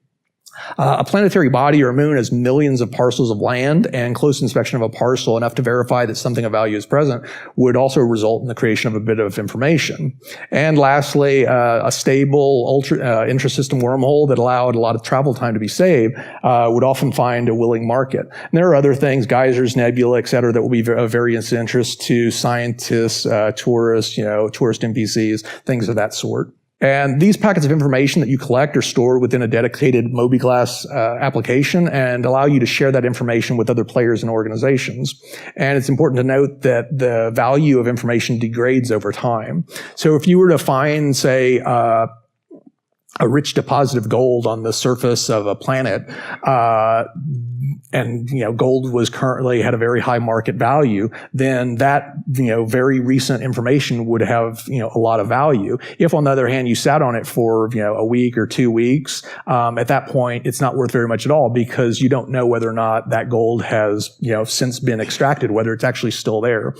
A planetary body or a moon has millions of parcels of land, and close inspection of a parcel enough to verify that something of value is present would also result in the creation of a bit of information. And lastly, a stable intrasystem wormhole that allowed a lot of travel time to be saved would often find a willing market. And there are other things, geysers, nebula, et cetera, that will be of various interest to scientists, tourists, tourist NPCs, things of that sort. And these packets of information that you collect are stored within a dedicated mobiGlas application and allow you to share that information with other players and organizations. And it's important to note that the value of information degrades over time. So if you were to find, say, a rich deposit of gold on the surface of a planet, and gold had a very high market value, then that very recent information would have a lot of value. If on the other hand you sat on it for a week or 2 weeks, at that point it's not worth very much at all, because you don't know whether or not that gold has since been extracted, whether it's actually still there.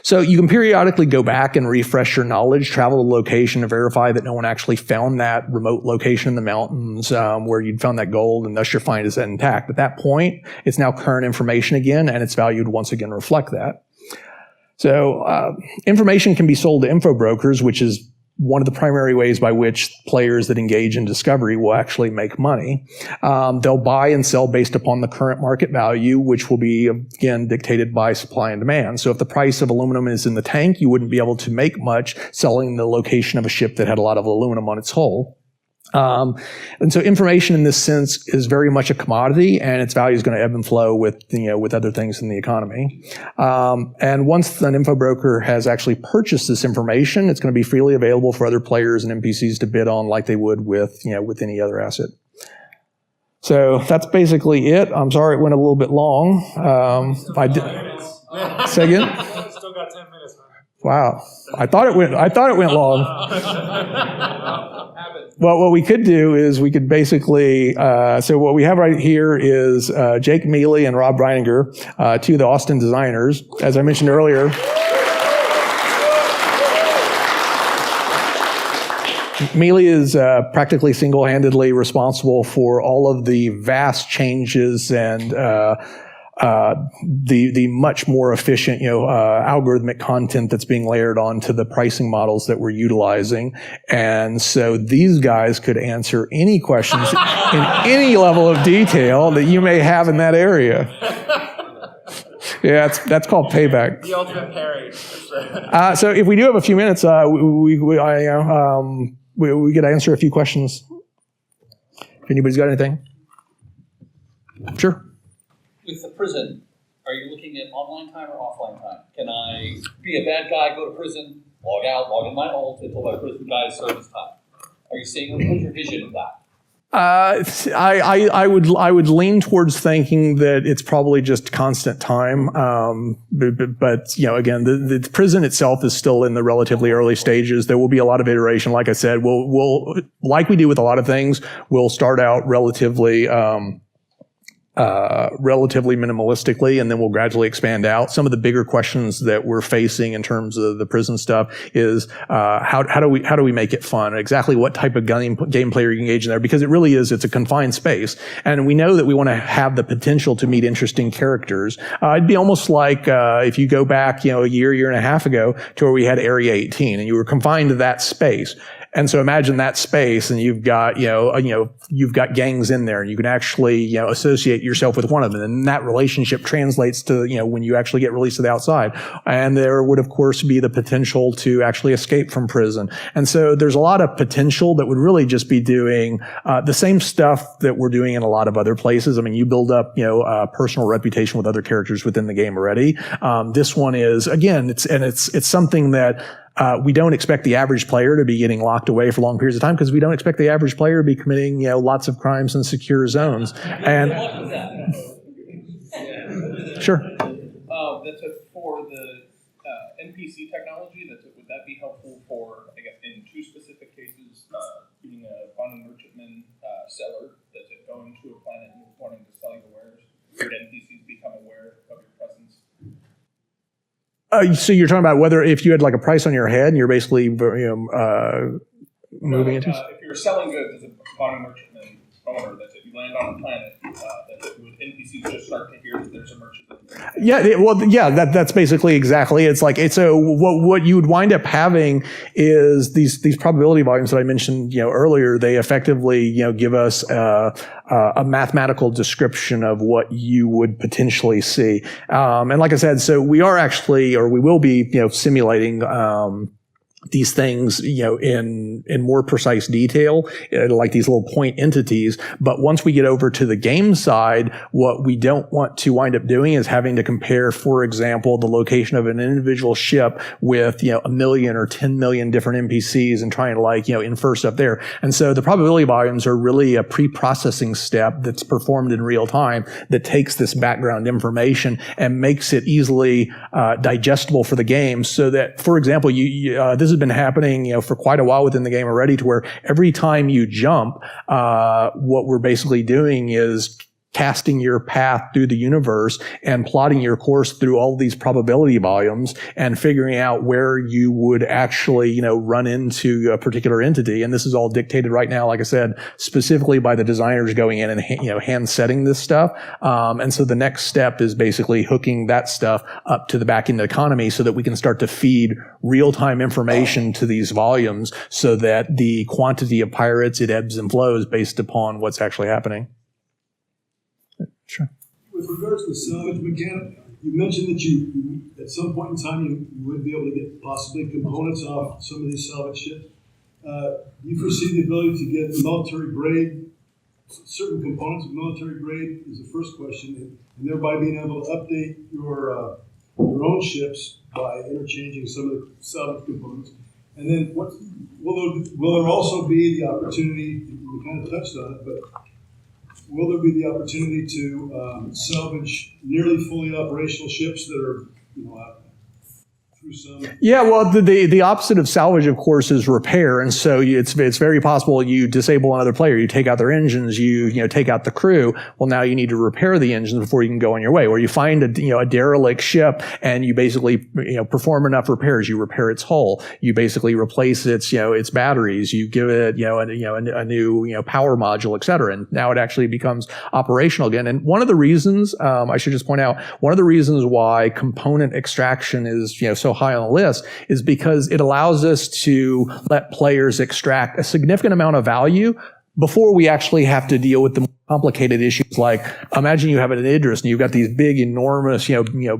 So you can periodically go back and refresh your knowledge, travel to a location to verify that no one actually found that remote location in the mountains where you'd found that gold, and thus your find is intact. At that point, it's now current information again, and its value would once again reflect that. So information can be sold to info brokers, which is one of the primary ways by which players that engage in discovery will actually make money. They'll buy and sell based upon the current market value, which will be, again, dictated by supply and demand. So if the price of aluminum is in the tank, you wouldn't be able to make much selling the location of a ship that had a lot of aluminum on its hull. And so information in this sense is very much a commodity, and its value is going to ebb and flow with other things in the economy. And once an info broker has actually purchased this information, it's going to be freely available for other players and NPCs to bid on, like they would with any other asset. So that's basically it. I'm sorry it went a little bit long. Say again? Still got 10 minutes, man. Wow. I thought it went long. Well, what we could do is we could basically, so what we have right here is Jake Mealy and Rob Reininger, two of the Austin designers. As I mentioned earlier, Mealy is practically single-handedly responsible for all of the vast changes and the much more efficient, algorithmic content that's being layered onto the pricing models that we're utilizing. And so these guys could answer any questions in any level of detail that you may have in that area. Yeah, that's called payback. The ultimate parry. So if we do have a few minutes, we could answer a few questions. If anybody's got anything. Sure. With the prison, are you looking at online time or offline time? Can I be a bad guy, go to prison, log out, log in my ult until my prison guy's service time? Are you seeing what's your vision of that? I would lean towards thinking that it's probably just constant time. But again, the prison itself is still in the relatively early stages. There will be a lot of iteration. Like I said, we'll like we do with a lot of things, we'll start out relatively minimalistically, and then we'll gradually expand out. Some of the bigger questions that we're facing in terms of the prison stuff is how do we make it fun? Exactly what type of gameplay are you engaged in there? Because it's a confined space, and we know that we want to have the potential to meet interesting characters. It'd be almost like if you go back, a year and a half ago to where we had Area 18, and you were confined to that space. And so imagine that space, and you've got gangs in there, and you can actually associate yourself with one of them, and that relationship translates to when you actually get released to the outside. And there would of course be the potential to actually escape from prison. And so there's a lot of potential that would really just be doing the same stuff that we're doing in a lot of other places. I mean, you build up a personal reputation with other characters within the game already. This one is again, it's something that. We don't expect the average player to be getting locked away for long periods of time because we don't expect the average player to be committing, lots of crimes in secure zones. And sure. That's for the NPC technology. Would that be helpful for, I guess, in two specific cases, being a bond merchantman seller that's going to a planet and wanting to sell you wares? Would NPCs become aware of your presence? So you're talking about whether if you had like a price on your head and you're basically moving into. If you're selling goods as a bond merchantman owner, that's it. You land on a planet. Would NPCs just start to hear that there's a merchant? That's basically exactly. It's like what you would wind up having is these probability volumes that I mentioned earlier. They effectively give us a mathematical description of what you would potentially see. And like I said, so we are actually, or we will be simulating these things, in more precise detail, like these little point entities. But once we get over to the game side, what we don't want to wind up doing is having to compare, for example, the location of an individual ship with, 1 million or 10 million different NPCs and trying to infer stuff there. And so the probability volumes are really a pre-processing step that's performed in real time that takes this background information and makes it easily digestible for the game so that, for example, this has been happening, for quite a while within the game already, to where every time you jump, what we're basically doing is casting your path through the universe and plotting your course through all these probability volumes and figuring out where you would actually, run into a particular entity. And this is all dictated right now, like I said, specifically by the designers going in and, hand setting this stuff. And so the next step is basically hooking that stuff up to the back end economy so that we can start to feed real-time information to these volumes so that the quantity of pirates, it ebbs and flows based upon what's actually happening. Sure. With regards to the salvage mechanic, you mentioned that you at some point in time you would be able to get possibly components off some of these salvage ships. Do you foresee the ability to get military grade, certain components of military grade is the first question, and thereby being able to update your own ships by interchanging some of the salvage components? And then will there also be the opportunity, you kind of touched on it, but will there be the opportunity to salvage nearly fully operational ships that are, through some? Yeah, well, the opposite of salvage, of course, is repair, and so it's very possible you disable another player, you take out their engines, you take out the crew. Well, now you need to repair the engines before you can go on your way. Or you find a derelict ship, and you basically perform enough repairs. You repair its hull, you basically replace its batteries, you give it a new power module, etc. And now it actually becomes operational again. And one of the reasons I should just point out, one of the reasons why component extraction is so high on the list is because it allows us to let players extract a significant amount of value before we actually have to deal with the complicated issues. Like, imagine you have an Idris and you've got these big, enormous,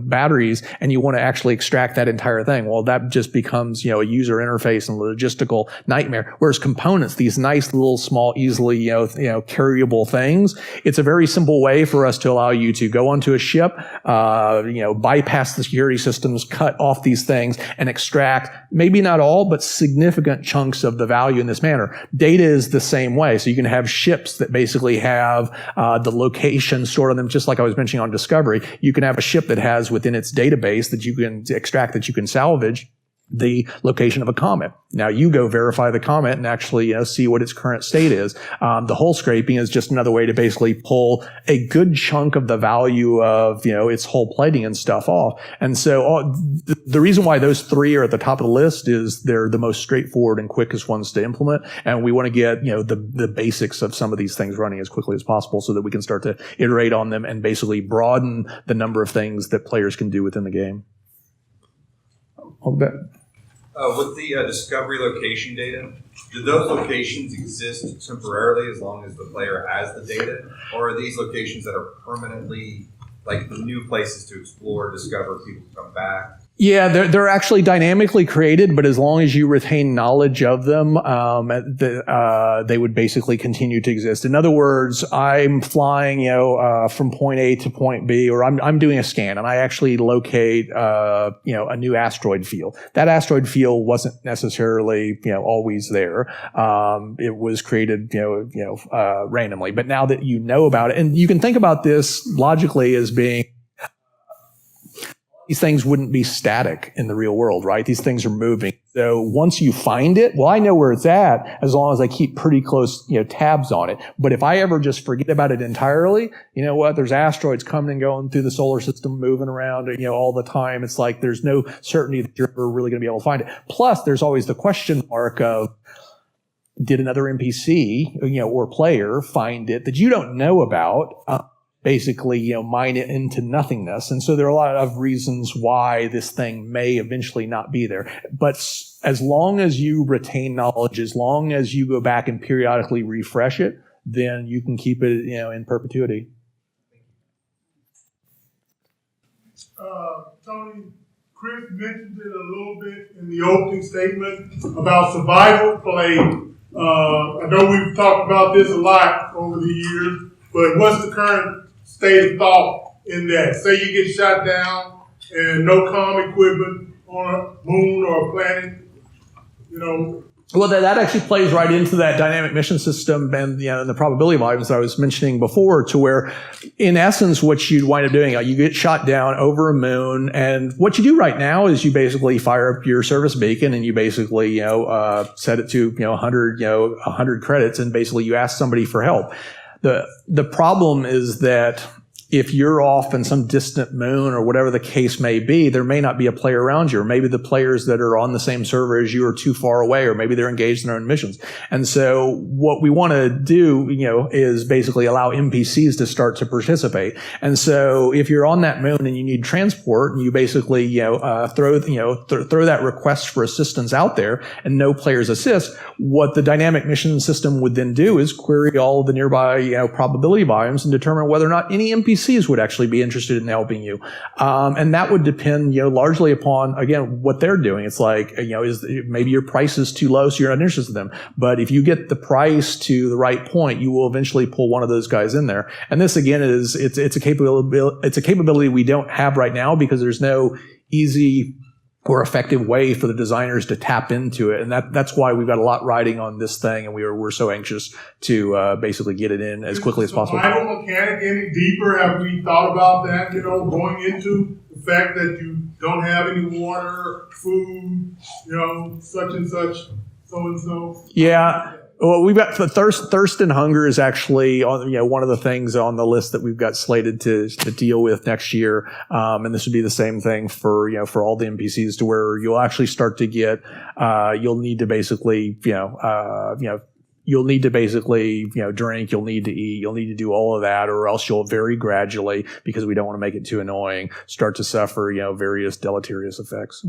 batteries, and you want to actually extract that entire thing. Well, that just becomes, a user interface and logistical nightmare. Whereas components, these nice little, small, easily, carryable things, it's a very simple way for us to allow you to go onto a ship, bypass the security systems, cut off these things, and extract maybe not all, but significant chunks of the value in this manner. Data is the same way. So you can have ships that basically have the location stored on them, just like I was mentioning on Discovery. You can have a ship that has within its database that you can extract, that you can salvage, the location of a comet. Now you go verify the comet and actually see what its current state is. The hull scraping is just another way to basically pull a good chunk of the value of its hull plating and stuff off. And so the reason why those three are at the top of the list is they're the most straightforward and quickest ones to implement. And we want to get the basics of some of these things running as quickly as possible so that we can start to iterate on them and basically broaden the number of things that players can do within the game. I'll bet. With the discovery location data, do those locations exist temporarily as long as the player has the data? Or are these locations that are permanently, like new places to explore, discover, people come back? Yeah, they're actually dynamically created, but as long as you retain knowledge of them, they would basically continue to exist. In other words, I'm flying, from point A to point B, or I'm doing a scan, and I actually locate, a new asteroid field. That asteroid field wasn't necessarily, always there. It was created, randomly. But now that you know about it, and you can think about this logically as being, these things wouldn't be static in the real world, right? These things are moving. So once you find it, well, I know where it's at as long as I keep pretty close, tabs on it. But if I ever just forget about it entirely, you know what? There's asteroids coming and going through the solar system, moving around, all the time. It's like there's no certainty that you're ever really going to be able to find it. Plus, there's always the question mark of, did another NPC, or player find it that you don't know about? Basically, mine it into nothingness. And so there are a lot of reasons why this thing may eventually not be there. But as long as you retain knowledge, as long as you go back and periodically refresh it, then you can keep it, in perpetuity. Tony, Chris mentioned it a little bit in the opening statement about survival play. I know we've talked about this a lot over the years, but what's the current state of thought in that? Say you get shot down and no comm equipment on a moon or a planet, Well, that actually plays right into that dynamic mission system and the probability volumes that I was mentioning before, to where, in essence, what you'd wind up doing, you get shot down over a moon, and what you do right now is you basically fire up your service beacon and you basically, set it to 100 credits, and basically you ask somebody for help. The problem is that if you're off in some distant moon or whatever the case may be, there may not be a player around you, or maybe the players that are on the same server as you are too far away, or maybe they're engaged in their own missions. And so what we want to do, is basically allow NPCs to start to participate. And so if you're on that moon and you need transport, and you basically, throw that request for assistance out there and no players assist, what the dynamic mission system would then do is query all of the nearby, probability volumes and determine whether or not any NPCs would actually be interested in helping you. And that would depend, largely upon, again, what they're doing. It's like, is maybe your price is too low, so you're not interested in them. But if you get the price to the right point, you will eventually pull one of those guys in there. And this, again, it's a capability we don't have right now because there's no easy or effective way for the designers to tap into it. And that's why we've got a lot riding on this thing, and we're so anxious to basically get it in as quickly as possible. Survival mechanic any deeper? Have we thought about that, going into the fact that you don't have any water, food, such and such, so and so. Yeah. Well, we've got the thirst and hunger is actually on, one of the things on the list that we've got slated to deal with next year. And this would be the same thing for all the NPCs, to where you'll actually start to get, you'll need to basically, you'll need to basically, drink, you'll need to eat, you'll need to do all of that, or else you'll very gradually, because we don't want to make it too annoying, start to suffer, various deleterious effects.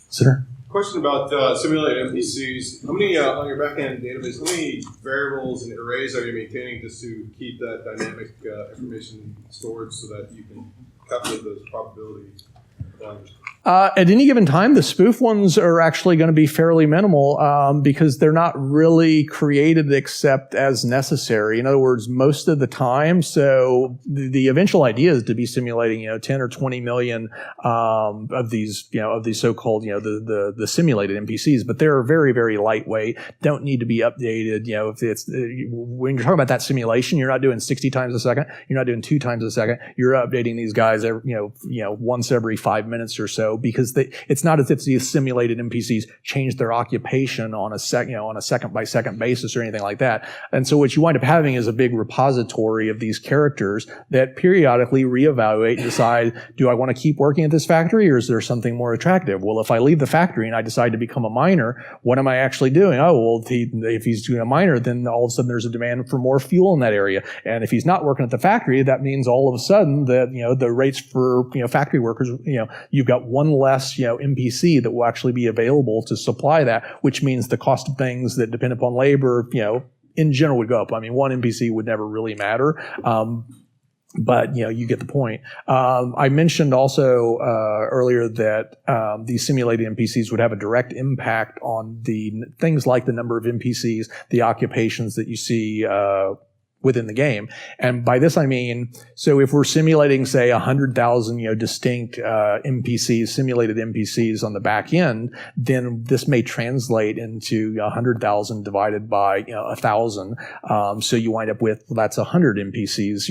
Sir? Question about simulated NPCs. How many, on your backend database, how many variables and arrays are you maintaining just to keep that dynamic information stored so that you can calculate those probability values? At any given time, the spoof ones are actually going to be fairly minimal because they're not really created except as necessary. In other words, most of the time. So the eventual idea is to be simulating, 10 or 20 million of these so-called, the simulated NPCs, but they're very, very lightweight. Don't need to be updated. If it's when you're talking about that simulation, you're not doing 60 times a second. You're not doing 2 times a second. You're updating these guys, once every 5 minutes or so. Because it's not as if these simulated NPCs change their occupation on a second by second basis or anything like that. And so what you wind up having is a big repository of these characters that periodically reevaluate and decide, do I want to keep working at this factory, or is there something more attractive? Well, if I leave the factory and I decide to become a miner, what am I actually doing? Oh, well, if he's doing a miner, then all of a sudden there's a demand for more fuel in that area. And if he's not working at the factory, that means all of a sudden that, the rates for, factory workers, you've got one less, NPC that will actually be available to supply that, which means the cost of things that depend upon labor, in general would go up. I mean, one NPC would never really matter. But, you get the point. I mentioned also earlier that these simulated NPCs would have a direct impact on the things like the number of NPCs, the occupations that you see within the game. And by this I mean, so if we're simulating, say, 100,000, distinct NPCs, simulated NPCs on the back end, then this may translate into 100,000 divided by 1,000. So you wind up with, well, that's 100 NPCs,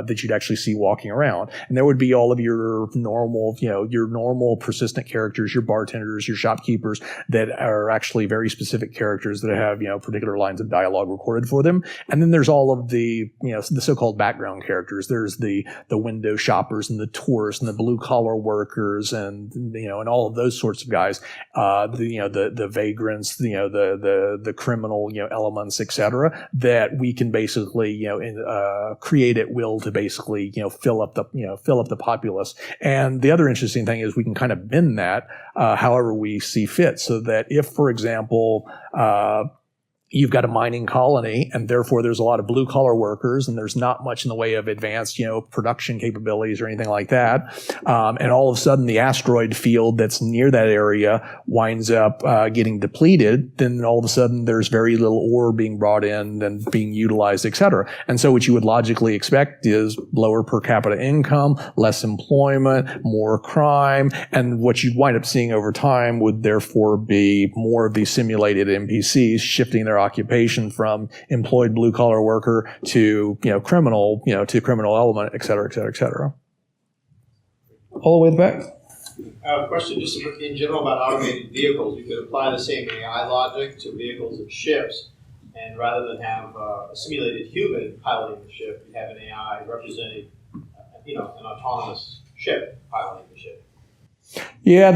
that you'd actually see walking around. And there would be all of your normal persistent characters, your bartenders, your shopkeepers that are actually very specific characters that have, particular lines of dialogue recorded for them. And then there's all of the, the so-called background characters. There's the window shoppers and the tourists and the blue collar workers and, and all of those sorts of guys. The vagrants, the criminal, elements, etc. that we can basically, create at will to basically, fill up the populace. And the other interesting thing is we can kind of bend that, however we see fit, so that if, for example, you've got a mining colony, and therefore there's a lot of blue collar workers, and there's not much in the way of advanced, production capabilities or anything like that. And all of a sudden, the asteroid field that's near that area winds up getting depleted. Then all of a sudden, there's very little ore being brought in and being utilized, et cetera. And so, what you would logically expect is lower per capita income, less employment, more crime, and what you'd wind up seeing over time would therefore be more of these simulated NPCs shifting their occupation from employed blue collar worker to criminal element, et cetera, et cetera, et cetera. All the way back. A question just in general about automated vehicles. You could apply the same AI logic to vehicles and ships, and rather than have a simulated human piloting the ship, you have an AI representing, an autonomous ship piloting the ship. Yeah,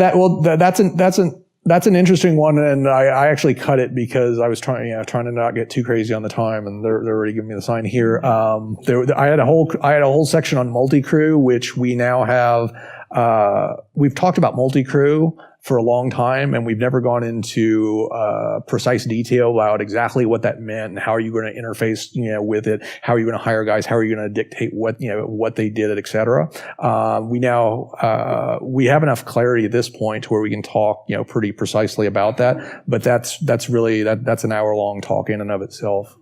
that's an interesting one, and I actually cut it because I was trying to not get too crazy on the time, and they're already giving me the sign here. I had a whole section on multi-crew, which we now have. We've talked about multi-crew for a long time, and we've never gone into precise detail about exactly what that meant and how are you going to interface, with it, how are you going to hire guys, how are you going to dictate what they did, et cetera. We have enough clarity at this point to where we can talk, pretty precisely about that, but that's an hour-long talk in and of itself.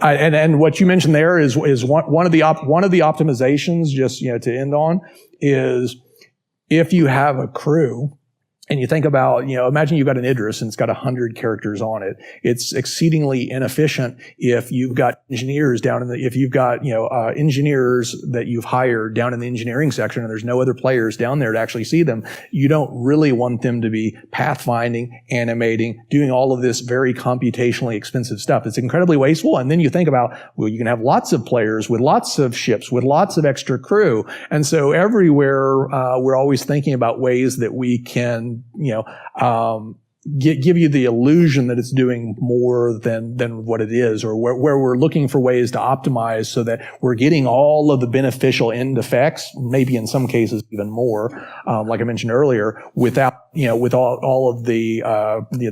And what you mentioned there is one of the optimizations, just to end on, is if you have a crew And you think about, imagine you've got an Idris and it's got 100 characters on it. It's exceedingly inefficient if you've got engineers if you've got, engineers that you've hired down in the engineering section and there's no other players down there to actually see them. You don't really want them to be pathfinding, animating, doing all of this very computationally expensive stuff. It's incredibly wasteful. And then you think about, well, you can have lots of players with lots of ships, with lots of extra crew. And so everywhere, we're always thinking about ways that we can give you the illusion that it's doing more than what it is, or where we're looking for ways to optimize so that we're getting all of the beneficial end effects, maybe in some cases even more, like I mentioned earlier, without with all of the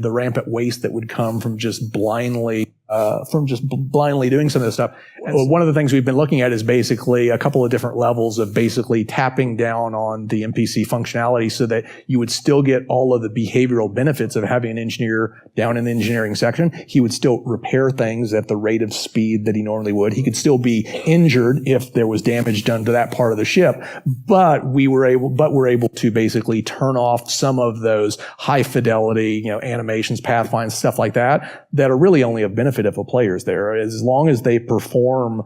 rampant waste that would come from just blindly doing some of this stuff. And one of the things we've been looking at is basically a couple of different levels of basically tapping down on the NPC functionality so that you would still get all of the behavioral benefits of having an engineer down in the engineering section. He would still repair things at the rate of speed that he normally would. He could still be injured if there was damage done to that part of the ship, but we're able to basically turn off some of those high fidelity, animations, pathfinds, stuff like that are really only a benefit if a player's there. As long as they perform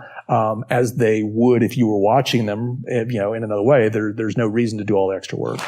as they would if you were watching them, in another way, there's no reason to do all the extra work.